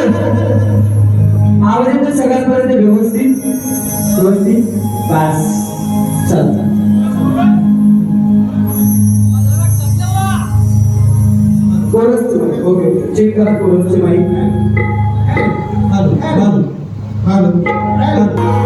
आवाज येतो सगळ्यांपर्यंत व्यवस्थित व्यवस्थित बस चल कोरस ओके चेक करा कोरसचे माईक हॅलो हॅलो हॅलो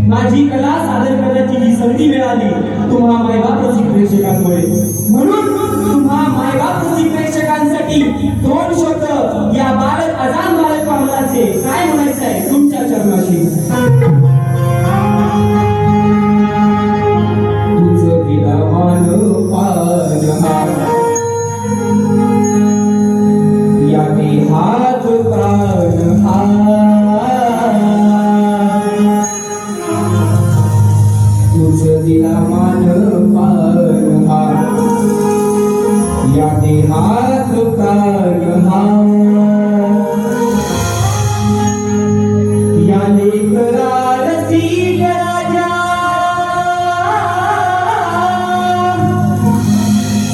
माझी कला सादर करण्याची जी संधी मिळाली तुम्हा मायबाप रसिक प्रेक्षकांमुळे म्हणून तुम्हा मायबाप रसिक प्रेक्षकांसाठी दोन शब्द या बालक अजान बालक पामलाचे काय म्हणायचं आहे तुमच्या चरणाशी तुझं विरामान पान या हात प्राण दिला मान पान या देहात प्राण या लेकरा रसिक राजा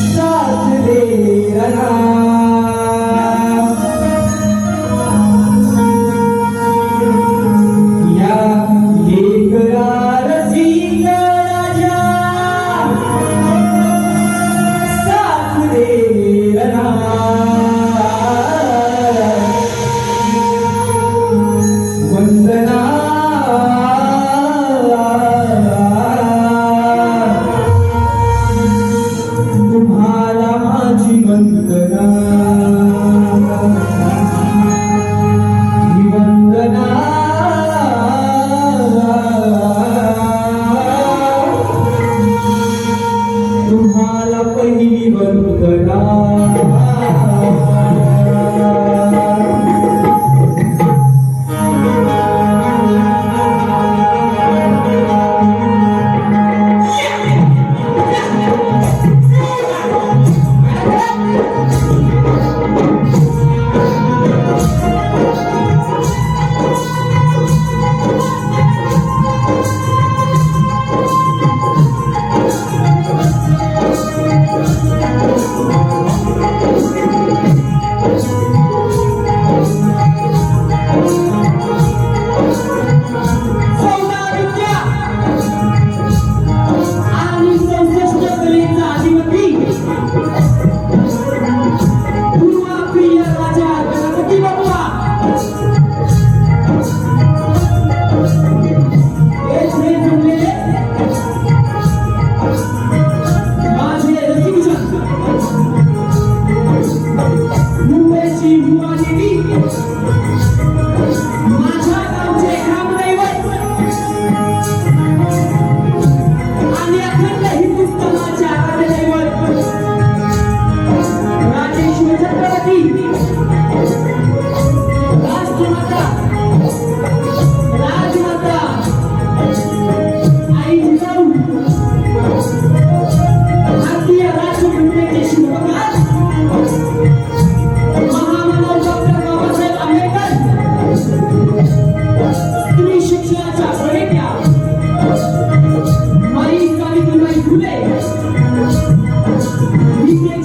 साथ दे रहा या लेकरा वंदना तुम्हाला माझी वंदना वंदना तुम्हाला पहिली वंदना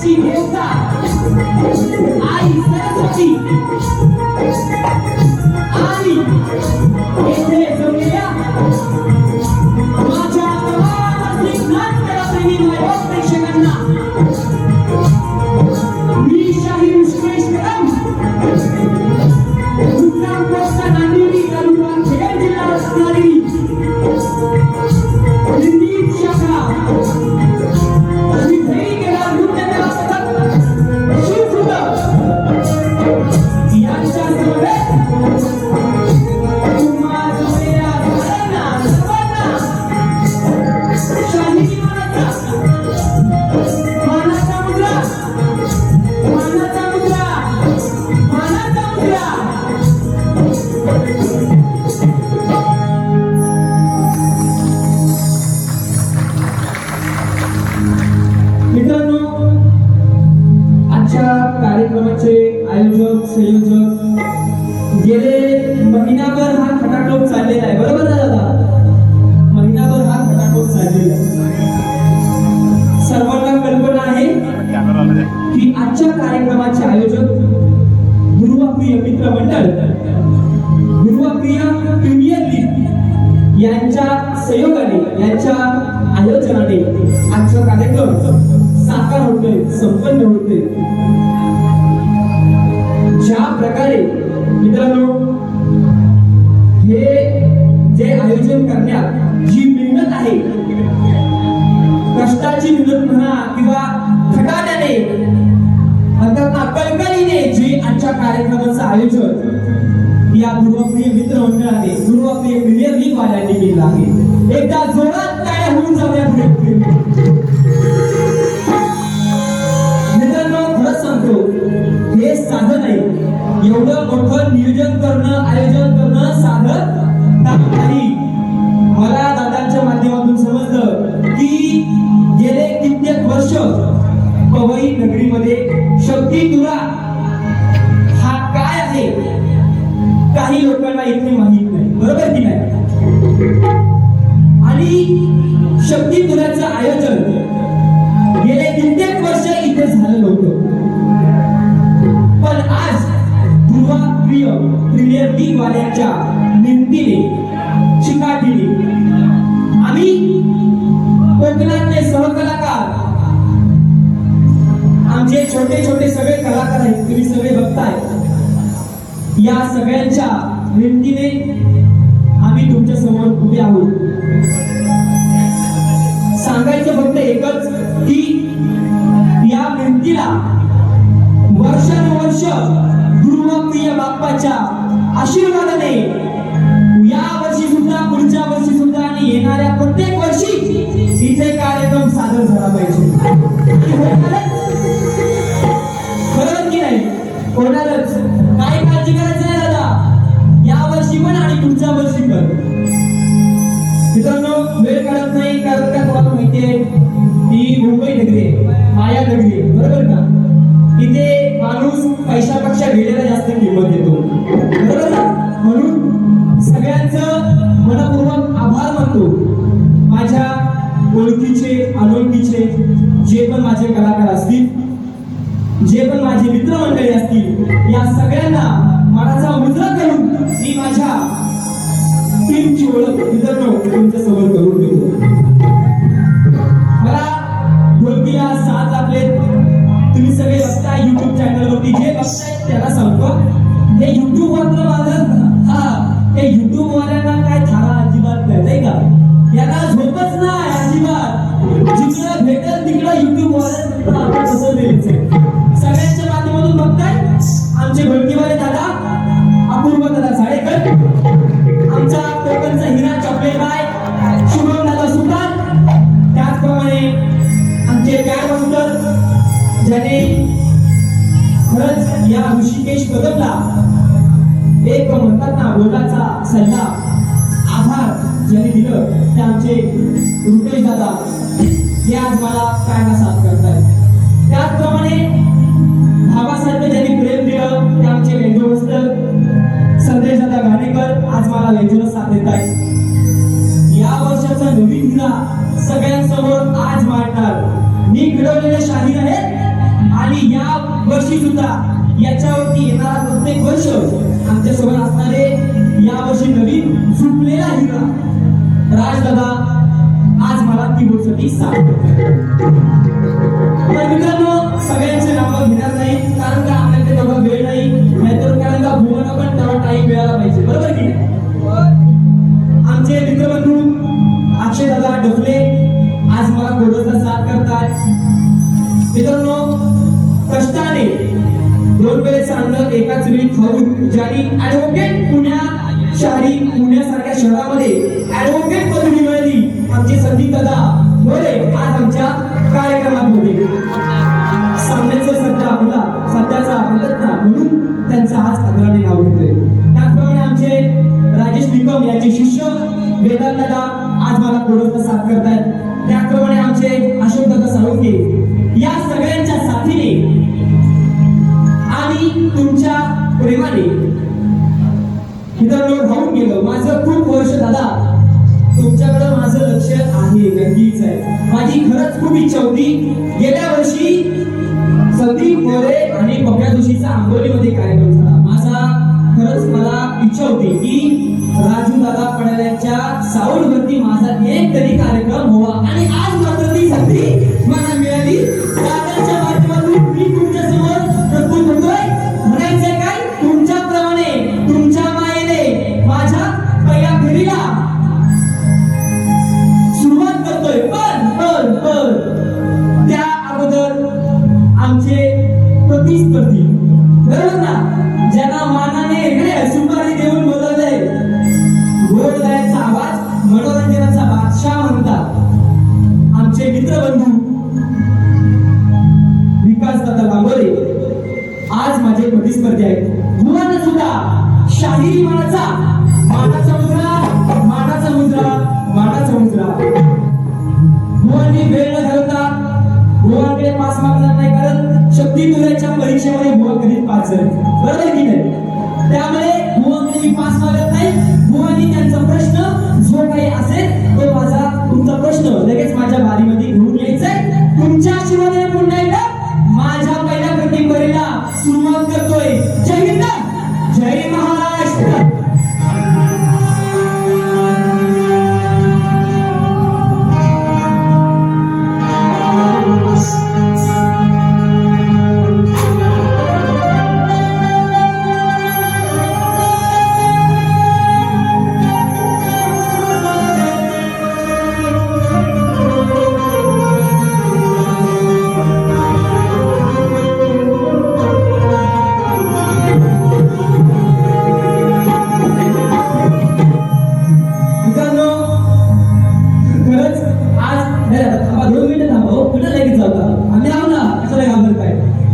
आईची देवता आई सरस्वती आणि येथे जमलेल्या माझ्या तमाम नाट्यप्रेमी मायबाप प्रेक्षकांना मी शाहीर सुरेश कदम मुक्काम पोस्ट नांदिवली तालुका खेड जिल्हा रत्नागिरी हिंदी शाखा विधेयी केला नृत्य कला पथक शिवसुंद यांच्या समवेत तुम्हा जोड्या सर्वांना शाही मानाचा मुद्रा मानाचा मुद्रा मानाचा मुद्रा मित्रांनो, आजच्या कार्यक्रमाचे आयोजक संयोजक गेले महिनाभर हा खटाटोप चाललेला आहे, बरोबर ना दादा? महिनाभर हा खटाटोप चाललेला आहे. सर्वांना कल्पना आहे की आजच्या कार्यक्रमाचे आयोजक गुरुवाप्रिय मित्र मंडळ, गुरुवाप्रिय प्रीमियर लीग यांच्या सहयोगाने, यांच्या आयोजनाने आजचा कार्यक्रम साकार होतोय, संपन्न होतोय. ज्या प्रकारे मित्रांनो हे जे आयोजन करण्यात जी मेहनत आहे, कष्टाची मेहनत म्हणा किंवा खटाट्याने अर्थात कळकळीने जे आजच्या कार्यक्रमाचं आयोजन या गुरुवाप्रिय मित्र मंडळाने, गुरुवाप्रिय प्रीमियर लीग वाल्यांनी केलं आहे. एकदा जोरात टाळ्या होऊन जाऊया. मित्रांनो, खरंच सांगतो, हे साधन आहे. एवढं मोठं नियोजन करणं, आयोजन करणं साधन नाही. मला दादांच्या माध्यमातून समजलं की गेले कित्येक वर्ष पवई नगरीमध्ये शक्ती तुरा हा काय आहे काही लोकांना इथे माहित नाही, बरोबर की नाही? आणि शक्ती तुऱ्याचं आयोजन गेले कित्येक वर्ष इथे झालं नव्हतं. पण आज गुरुवाप्रिय प्रीमियर लीग वाल्यांच्या निमतीने, चिकाटीने आम्ही कोकणातले सहकलाकार, आमचे छोटे छोटे सगळे कलाकार आहेत, तुम्ही सगळे बघताय, या सगळ्यांच्या निमतीने आम्ही तुमच्या समोर उभे आहोत. सांगायचं फक्त एकच की या निमतीला वर्षानुवर्ष गुरुवाप्रिय बाप्पाच्या आशीर्वादाने या वर्षी सुद्धा, पुढच्या वर्षी सुद्धा आणि येणाऱ्या प्रत्येक वर्षी इथे कार्यक्रम सादर झाला पाहिजे. खरंच की नाही? होणारच. काय काळजी करायचं नाही दादा, या वर्षी पण आणि पुढच्या वर्षी पण. मित्रांनो, वेळ काढत नाही, कारण का तुम्हाला माहितीये ही मुंबई नगरी आहे, माया नगरी आहे, बरोबर का? इथे माणूस पैशापेक्षा वेळेला जास्त किंमत देतो, बरोबर ना? म्हणून सगळ्यांचं मनपूर्वक आभार मानतो. माझ्या ओळखीचे, अनोळखीचे जे पण माझे कलाकार असतील, जे पण माझे मित्रमंडळी असतील, या सगळ्यांना मनाचा मुद्रा करून मी माझ्या टीमची ओळख मित्रांनो तुमच्या समोर करून देतो. मला ढोलकीला साथ लागले, तुम्ही सगळे बघताय युट्यूब चॅनलवरती, जे बघताय त्याला सांगतो, हे युट्यूब वरनं माझं, हे युट्यूब वाल्यांना काय थारा अजिबात नाही का? यांना झोपच नाही अजिबात. जिकडं भेटेल तिकडं युट्यूब वाल्यांना आपण कसं द्यायचं. सगळ्यांच्या माध्यमातून बघताय आमचे ढोलकीवाले दादा अपूर्व दादा साळेकर, आमचा कोकणचा हिरा चॉकलेटबाय शुभम दादा सुलतान, त्याचप्रमाणे आमचे बँड मास्टर ज्याने खरंच या ऋषिकेश कदमला एक म्हणतात ना बोलाचा सल्ला, आभार ज्यांनी दिलं, ते आमचे रुपेश दादा, हे आज मला काय साथ करतायत. त्याचप्रमाणे भावासारखं ज्यांनी प्रेम दिलं ते आमचे वेंजो मास्टर संदेश दादा घाणेकर आज मला वेंजोला साथ देत आहेत. या वर्षाचा नवीन हिरा सगळ्यांसमोर आज मांडणार मी घडवलेले शाहीर आहेत यावर्षी सुद्धा याच्यावरती येणारा प्रत्येक वर्ष आमच्या सोबत असणारे यावर्षी नवीन झुकलेला हिरा राजदादा आज मला कीबोर्डसाठी साथ देतात. तर मित्रांनो सगळ्यांचे नाव घेणार नाही कारण का आपल्याकडे तेवढा वेळ नाही, नाहीतर कारण का भुवना पण तेवढा टाइम मिळाला पाहिजे, बरोबर की नाही? आमचे मित्रबंधू अक्षय दादा डोकले आज मला कोरोनाचा साथ करतात. मित्रांनो कष्टाने दोन वेळेचं अन्न एकाच वेळी खाऊन ज्यांनी ऍडव्होकेट पुण्यासारख्या शहरामध्ये ऍडव्होकेट पदवी मिळाली आमचे संदीप दादा होते आज आमच्या कार्यक्रमात होते. सामन्याचं सध्याचा म्हणतात ना म्हणून त्यांचा आज आदराने नाव घेतोय. त्याचप्रमाणे आमचे राजेश निकम यांचे शिष्य वेदांत दादा आज मला कोरोनाचा साथ करतात. त्याचप्रमाणे आमचे अशोक दादा साळुंके या सगळ्यांच्या साथीने आणि तुमच्या प्रेमाने मित्रांनो राहून गेलो. माझं खूप वर्ष दादा तुमच्याकडे माझं लक्ष आहे, नक्कीच आहे. माझी खरंच खूप इच्छा होती गेल्या वर्षी संदीप मोरे आणि पप्या जोशीचा आंबोलीमध्ये कार्यक्रम झाला. खरंच मला इच्छा होती की राजू दादा पडाल्याच्या साऊंडवरती माझा एक तरी कार्यक्रम व्हावा आणि आज मात्र ती संधी मला मिळाली. दादाच्या माध्यमातून मी तुमच्या समोर प्रस्तुत होतोय. म्हणायचंय काय तुमच्याप्रमाणे तुमच्या मायेने माझ्या पहिल्या फेरीला सुरुवात करतोय. पण त्या अगोदर आमचे प्रतिस्पर्धी बरोबर ना ज्यांना मानाने सुपारी देऊन बोलवलंय, गोड गायचा आवाज मनोरंजनाचा बादशाह म्हणतात आमचे मित्रबंधू विकास दादा बांबोरे आज माझे प्रतिस्पर्धी आहेत. भुवन सुद्धा शाहिरी मानाचा मुद्रा भुवनने वेळ न घालता भुवनकडे पास मागणार नाही कारण शक्ती तुल्याच्या परीक्षेमध्ये भुवन कधीच पास झाले, बरोबर की नाही? त्यामुळे भुवनकडे मी पास मागत नाही. भुवनने त्यांचा प्रश्न जो काही असेल तो तुमचा प्रश्न लगेच माझ्या बारीमध्ये घेऊन यायचंय. तुमच्या आशीर्वादाने पुन्हा एकदा माझ्या पहिल्या प्रतिस्पर्धेला सुरुवात करतोय. जय हिंद, जय महाराष्ट्र.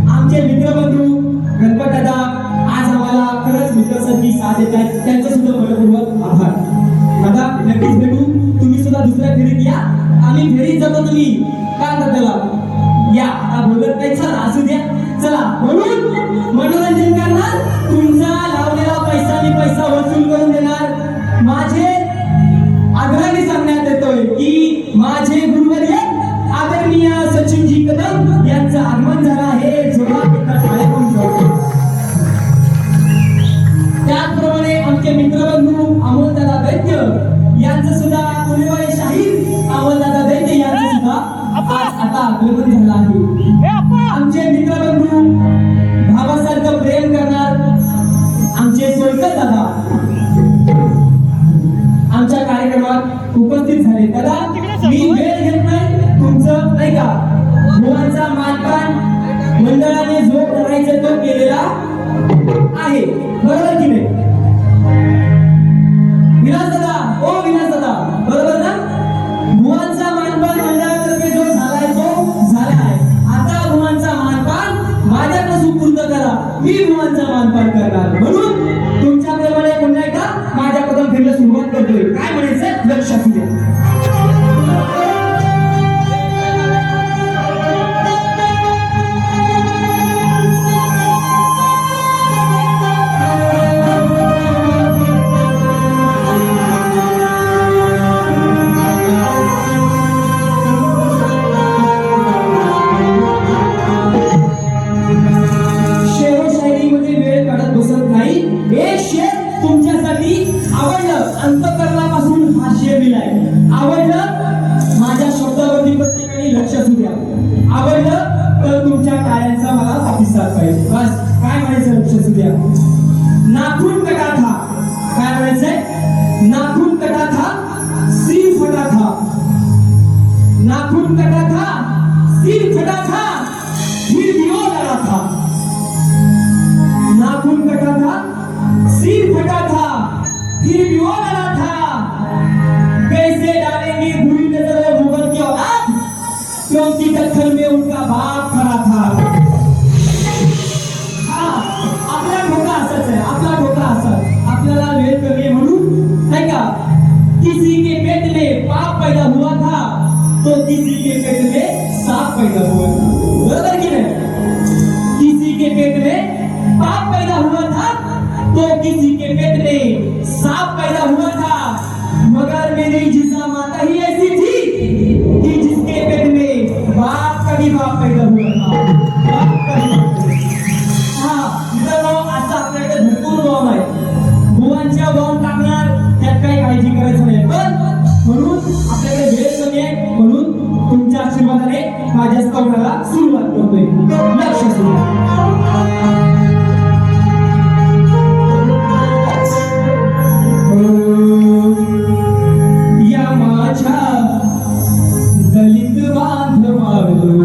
आमचे मित्रबंधू गणपत दादा आज आम्हाला खरंच मित्रांसाठी साथ देत आहेत, त्यांचा सुद्धा मनपूर्वक आभार. दादा नक्कीच भेटू, तुम्ही सुद्धा दुसऱ्या फेरीत या. आम्ही फेरीत जातो, तुम्ही काय करता या. आता बोलत नाही, चला असू द्या, चला म्हणून मनोरंजन करणार, तुमचा लावलेला पैसा मी पैसा वसूल करून देणार. माझे आग्रहाने सांगण्यात येतोय की माझे गुरुवर्य आदरणीय सचिनजी कदम यांचं आगमन झालं आहे. त्याचप्रमाणे आमचे मित्रबंधू अमोलदादा दैत्य यांचं सुद्धा पुणेवाडी शाहीर अमोलदादा दैत्य यांचं सुद्धा आज आता आगमन झालं आहे. आमचे मित्रबंधू भावासारखं प्रेम करणार आमचे सोयकर दादा आमच्या कार्यक्रमात उपस्थित झाले. दादा मी वेळ घेत नाही, तुमचं नाही का भुवनचा मानपान मंडळाने जो करायचा तो केलेला आहे, बरोबर की नाही? विलास दादा बरोबर ना? भुवनचा मानपान मंडळातर्फे जो झालाय तो झाला आहे. आता भुवनचा मानपान माझ्याकडे सुपूर्द करा, मी भुवनचा मानपान करणार. म्हणून तुमच्याप्रमाणे पुन्हा एकदा माझ्या कदम फेरीला सुरुवात करतोय. काय म्हणायचं लक्षात घ्या. द्या. नाखून कटा था. काय म्हणायचंय? नाखून कटा था, सिर फटा था. नाखून कटा था, सिर फटा था, फिर भी वो लड़ा था. नाखून कटा था, सिर फटा था, फिर भी वो लड़ा था. कैसे डालेंगे बुरी नजर मुगल की औलाद, क्योंकि दखल में उनका बाप खड़ा था. आपला ठोका असंच आहे, आपला ठोका असं. आपल्याला वेळ कमी म्हणून है का, किसी के पेट में पाप पैदा हुआ था तो किसी के पेट में सांप पैदा हुआ था. बरोबर की नहीं? किसी के पेट में पाप पैदा हुआ था तो किसी के पेट में सांप पैदा हुआ था. मगर मेरी जिजा माता ही ऐसी थी कि जिसके पेट में बाप का भी बाप पैदा हुआ था. बाप का भी. असं आपल्याकडे भरपूर बॉम्ब आहे. बुवांच्या बॉम्ब टाकणार, त्यात काही काळजी करायचं नाही. पण म्हणून आपल्याकडे वेळ कमी आहे, म्हणून तुमच्या आशीर्वादाने माझ्या स्कौटाला सुरुवात करतोय. लक्ष या माझ्या दलित बांधवांनो,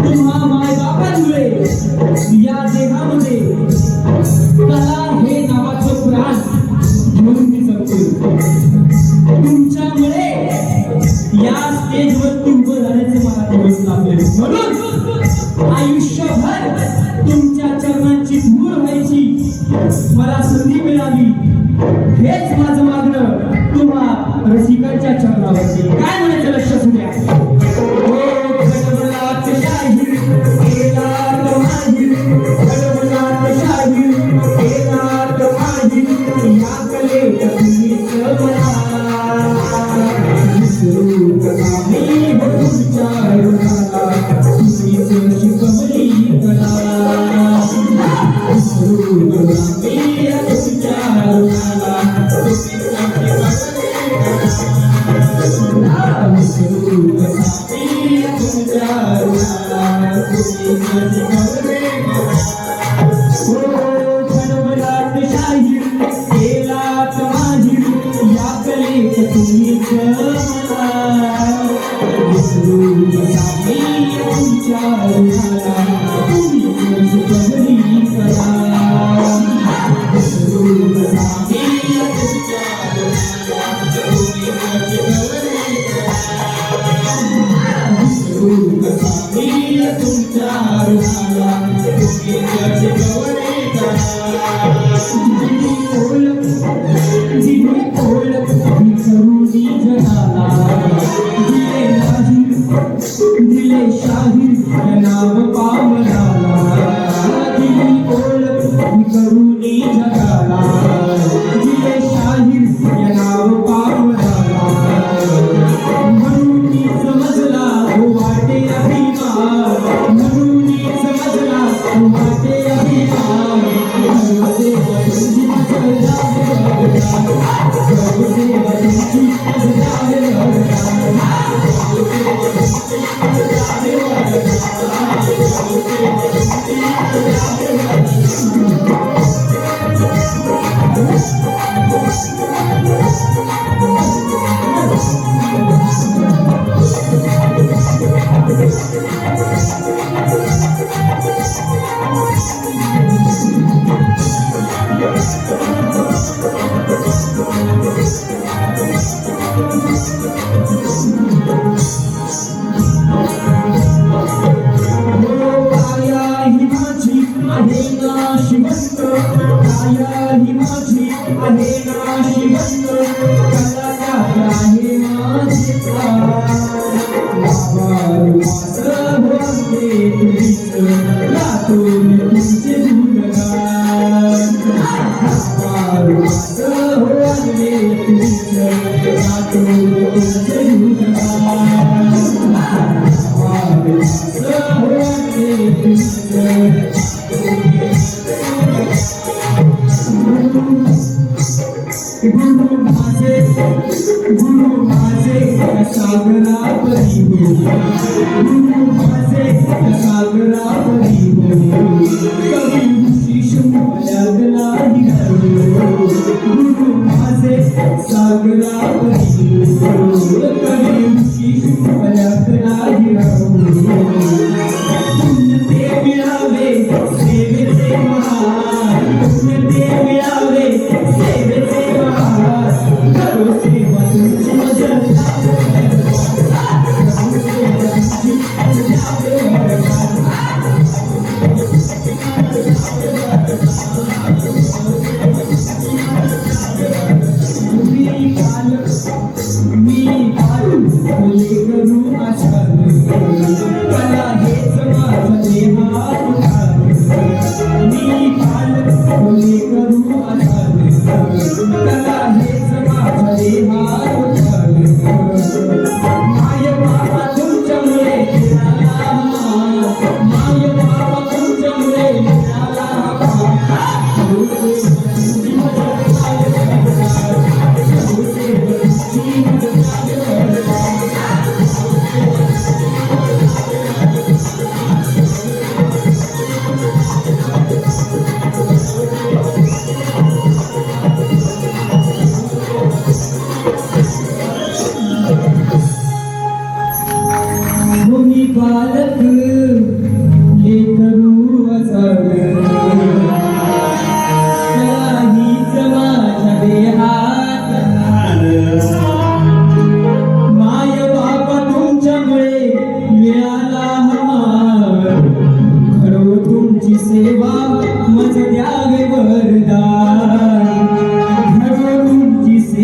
तुम्हा माय बापांमुळे या देहामध्ये कला हे नावाचं प्राण घेऊन मी जगते. तुमच्यामुळे या स्टेजवर उभं राहण्याचे मला दिवस लागले. म्हणून आयुष्यभर तुमच्या चरणांची धूळ व्हायची मला संधी मिळाली. हेच माझं मागणं तुम्हा रसिकांच्या चरणावरती. काय म्हणायचं लक्ष असू द्या.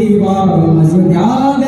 देवा माझं त्याग